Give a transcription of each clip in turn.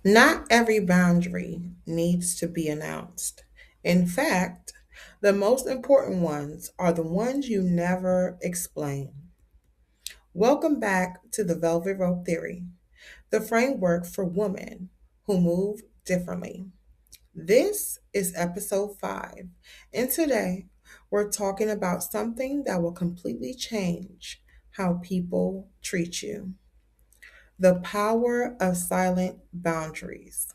Not every boundary needs to be announced. In fact, the most important ones are the ones you never explain. Welcome back to the Velvet Rope Theory, the framework for women who move differently. This is episode 5, and today we're talking about something that will completely change how people treat you: the power of silent boundaries.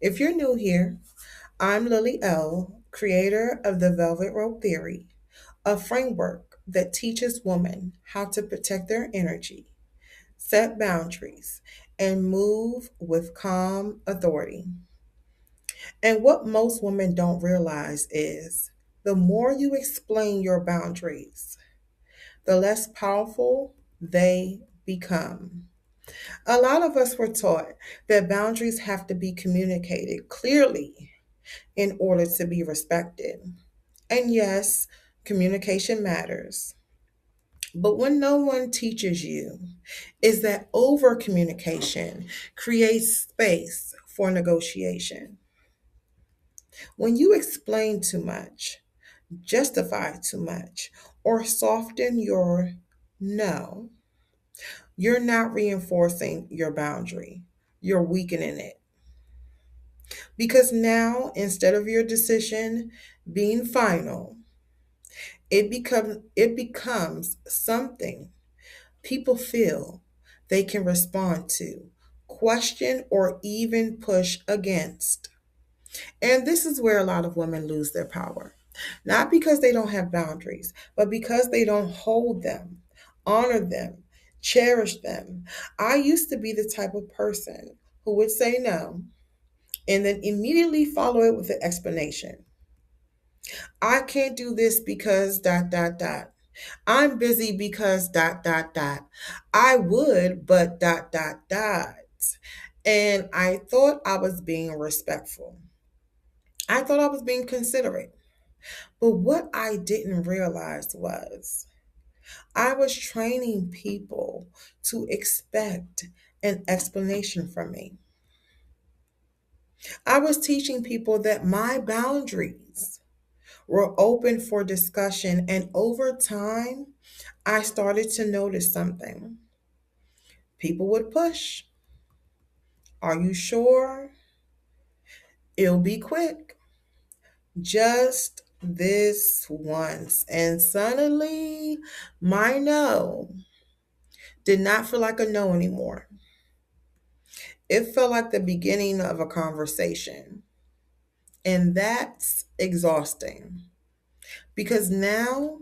If you're new here, I'm Lily L., creator of the Velvet Rope Theory, a framework that teaches women how to protect their energy, set boundaries, and move with calm authority. And what most women don't realize is the more you explain your boundaries, the less powerful they become. A lot of us were taught that boundaries have to be communicated clearly in order to be respected. And yes, communication matters. But what no one teaches you is that over communication creates space for negotiation. When you explain too much, justify too much, or soften your no, you're not reinforcing your boundary. You're weakening it. Because now, instead of your decision being final, it becomes something people feel they can respond to, question, or even push against. And this is where a lot of women lose their power. Not because they don't have boundaries, but because they don't hold them, honor them, cherish them. I used to be the type of person who would say no and then immediately follow it with an explanation. I can't do this because dot dot dot. I'm busy because dot dot dot. I would, but dot dot dot. And I thought I was being respectful. I thought I was being considerate. But what I didn't realize was I was training people to expect an explanation from me. I was teaching people that my boundaries were open for discussion, and over time, I started to notice something. People would push. Are you sure? It'll be quick. Just this once. And suddenly, my no did not feel like a no anymore. It felt like the beginning of a conversation. And that's exhausting because now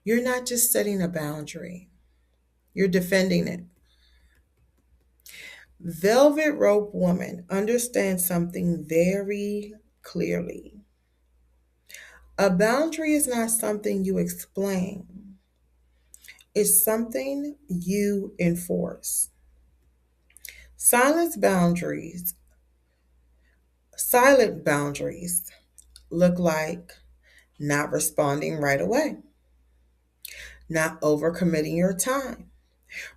you're not just setting a boundary, you're defending it. Velvet Rope Woman understands something very clearly. A boundary is not something you explain, it's something you enforce. Silence boundaries, silent boundaries look like not responding right away, not overcommitting your time,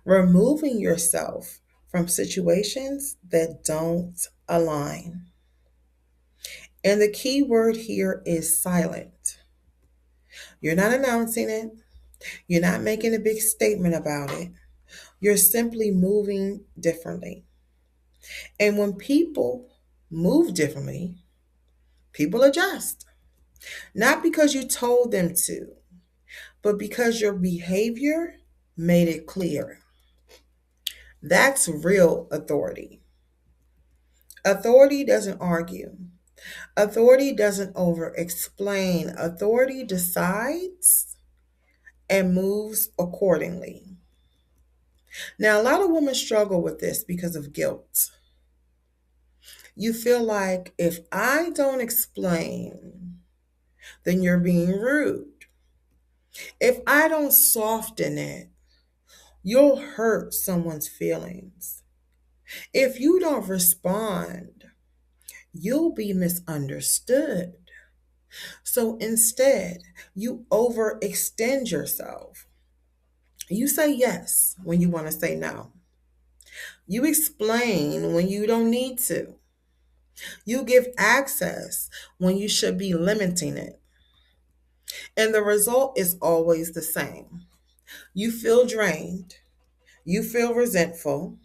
removing yourself from situations that don't align. And the key word here is silent. You're not announcing it, you're not making a big statement about it. You're simply moving differently. And when people move differently, people adjust. Not because you told them to, but because your behavior made it clear. That's real authority. Authority doesn't argue. Authority doesn't over explain. Authority decides and moves accordingly. Now, a lot of women struggle with this because of guilt. You feel like if I don't explain, then you're being rude. If I don't soften it, you'll hurt someone's feelings. If you don't respond, you'll be misunderstood. So instead, you overextend yourself. You say yes when you want to say no. You explain when you don't need to. You give access when you should be limiting it. And the result is always the same. You feel drained, you feel resentful,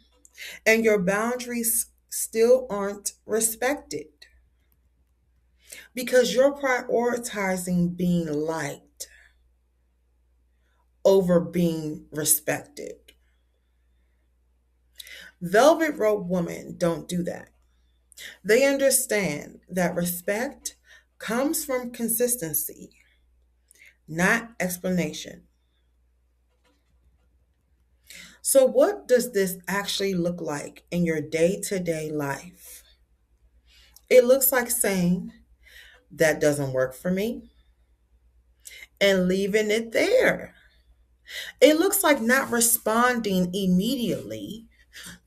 and your boundaries still aren't respected because you're prioritizing being liked over being respected. Velvet rope women don't do that. They understand that respect comes from consistency, not explanation. So, what does this actually look like in your day to day life? It looks like saying, that doesn't work for me, and leaving it there. It looks like not responding immediately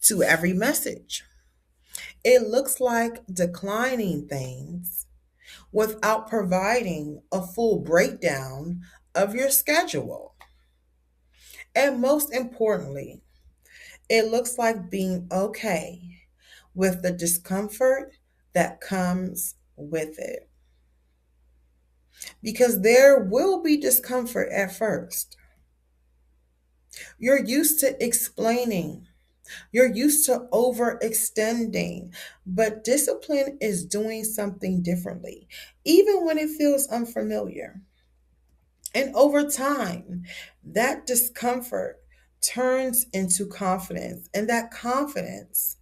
to every message. It looks like declining things without providing a full breakdown of your schedule. And most importantly, it looks like being okay with the discomfort that comes with it. Because there will be discomfort at first. You're used to explaining, you're used to overextending, but discipline is doing something differently, even when it feels unfamiliar. And over time, that discomfort turns into confidence, and that confidence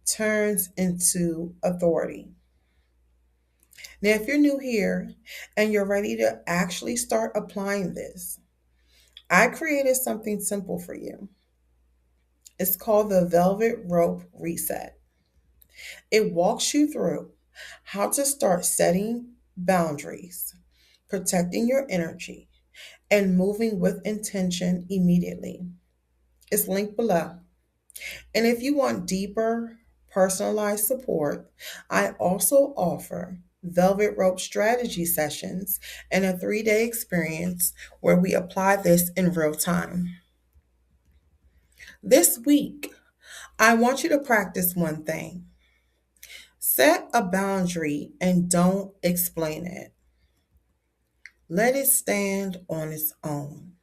turns into authority. Now, if you're new here and you're ready to actually start applying this, I created something simple for you. It's called the Velvet Rope Reset. It walks you through how to start setting boundaries, protecting your energy, and moving with intention immediately. It's linked below. And if you want deeper, personalized support, I also offer Velvet Rope strategy sessions and a 3-day experience where we apply this in real time. This week, I want you to practice one thing. Set a boundary and don't explain it. Let it stand on its own.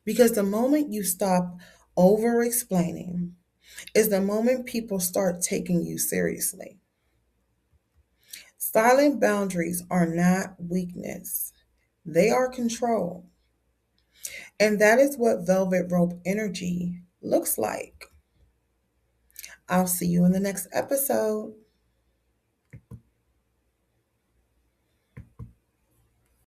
Because the moment you stop over explaining is the moment people start taking you seriously. Silent boundaries are not weakness, they are control. And that is what velvet rope energy looks like. I'll see you in the next episode.